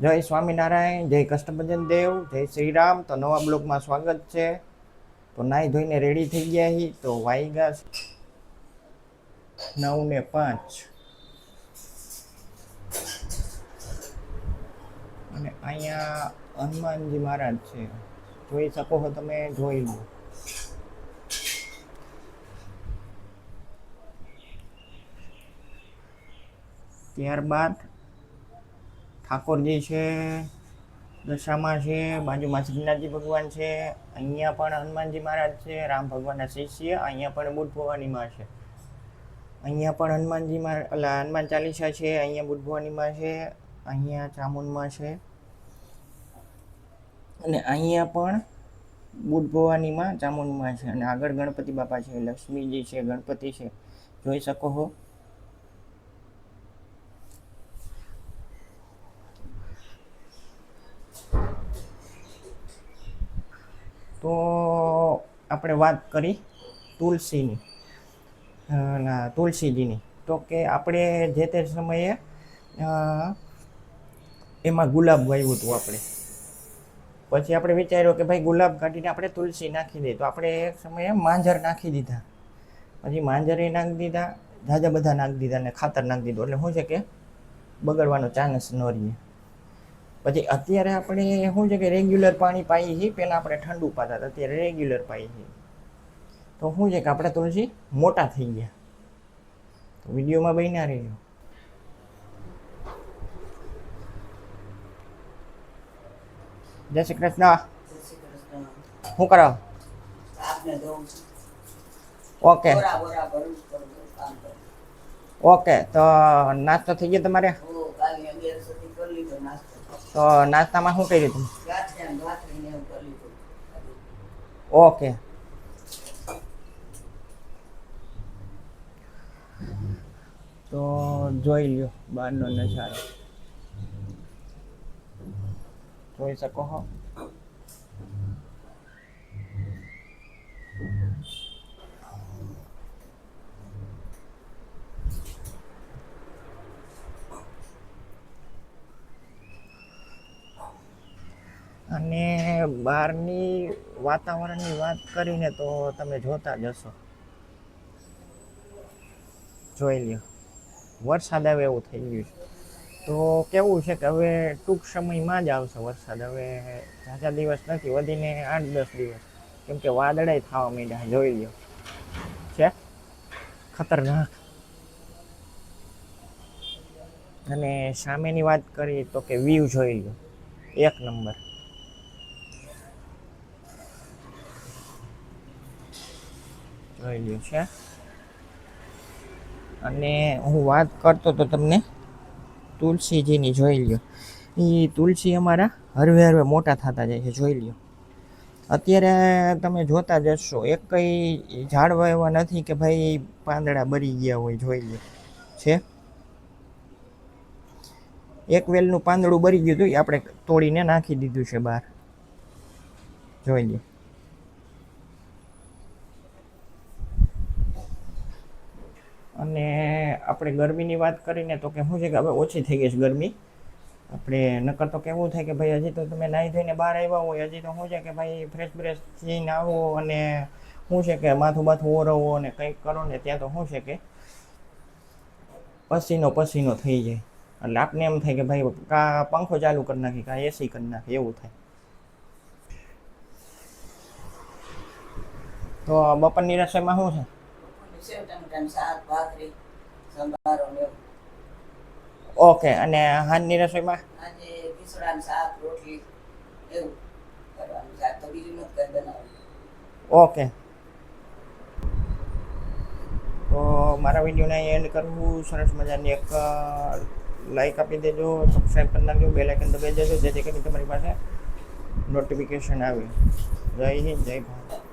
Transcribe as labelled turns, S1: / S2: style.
S1: જય સ્વામિનારાયણ, જય કષ્ટભંજન દેવ, જય શ્રી રામ. તો નવા બ્લોગમાં સ્વાગત છે. તો નાહી ધોઈને રેડી થઈ ગયા હી. તો વાગ્યા 9:05 અને અહીંયા હનુમાનજી મહારાજ છે, જોઈ શકો છો તમે, જોઈ લો. ત્યારબાદ ઠાકોરજી છે, દશામાં છે, બાજુમાં શ્રીનાથજી ભગવાન છે, અહીંયા પણ હનુમાનજી મહારાજ છે, રામ ભગવાનના શિષ્ય. અહીંયા પણ બુદ્ધ ભવાનીમાં છે, અહીંયા પણ હનુમાન ચાલીસા છે, અહીંયા બુદ્ધ ભવાનીમાં છે, અહીંયા ચામુંડમાં છે, અને અહીંયા પણ બુદ્ધ ભવાનીમાં ચામુંડમાં છે, અને આગળ ગણપતિ બાપા છે, લક્ષ્મીજી છે, ગણપતિ છે, જોઈ શકો છો. તો આપણે વાત કરી તુલસીની, તુલસીજીની. તો કે આપણે જે તે સમયે એમાં ગુલાબ વાવ્યું હતું આપણે. પછી આપણે વિચાર્યું કે ભાઈ ગુલાબ કાઢીને આપણે તુલસી નાખી દઈએ. તો આપણે એક સમયે માંજર નાખી દીધા, પછી માંજરે નાખી દીધા, જાજા બધા નાખી દીધા, અને ખાતર નાખી દીધું. એટલે શું છે કે બગડવાનો ચાન્સ ન રહે. પછી અત્યારે આપણે શું છે કે રેગ્યુલર પાણી પાઈએ છીએ. પહેલાં આપણે ઠંડુ પાતા હતા, અત્યારે રેગ્યુલર પાઈએ છીએ. તો શું છે કે આપણે તુલસી મોટા થઈ ગયા. તો વિડીયોમાં બન્યા રહેજો. જય શ્રી કૃષ્ણ. શું કરો? Okay okay. તો નાસ્તો થઈ ગયો તમારે? તો નાસ્તામાં શું કર્યું તમે? ઓકે. તો જોઈ લ્યો બહારનો નજારો, જોઈ શકો છો. અને બહારની વાતાવરણની વાત કરીને તો તમે જોતા જ હશો. જોઈ લ્યો, વરસાદ આવે એવું થઈ ગયું છે. તો કેવું છે કે હવે ટૂંક સમયમાં જ આવશે વરસાદ. હવે ઝાઝા દિવસ નથી, વધીને 8-10 દિવસ, કેમ કે વાદળાય થવા માંડ્યા. જોઈ લ્યો, છે ખતરનાક. અને સામેની વાત કરીએ તો કે વ્યૂ જોઈ લો, એક નંબર. જોઈ લ્યો છે. અને હું વાત કરતો તો તમને તુલસીજીની, જોઈ લ્યો. એ તુલસી અમારા હરવે હરવે મોટા થતા જાય છે, જોઈ લ્યો. અત્યારે તમે જોતા જ હશો, એક કઈ ઝાડવા એવા નથી કે ભાઈ પાંદડા બળી ગયા હોય. જોઈ લ્યો છે. એક વેલનું પાંદડું બળી ગયું હતું, આપણે તોડીને નાખી દીધું છે બહાર. જોઈ લ્યો. અને આપણે ગરમીની વાત કરીને તો કે શું છે કે હવે ઓછી થઈ ગઈ છે ગરમી. આપણે નકર તો કેવું થાય કે ભાઈ હજી તો તમે નાહી ધોઈને બહાર આવ્યા હોય, હજી તો શું છે કે ભાઈ ફ્રેશ થઈને આવો અને શું છે કે માથું બાથું ઓરવો અને કંઈક કરો ને ત્યાં તો શું છે કે પસીનો થઈ જાય. એટલે આપને એમ થાય કે ભાઈ કા પંખો ચાલુ કરી નાખી, કા એસી કરી નાખી, એવું થાય. તો બપોરની રસોઈમાં શું છે? ઓકે. અને હાંજની રસોઈમાં? ઓકે. તો મારા વિડીયોને એન્ડ કરવું. સરસ મજાની એક લાઈક આપી દેજો, સબસ્ક્રાઈબ કરી નાખજો, બેલ આઇકન દબાવી દેજો, જેથી કરીને તમારી પાસે નોટિફિકેશન આવે. જય હિન્દ, જય ભારત.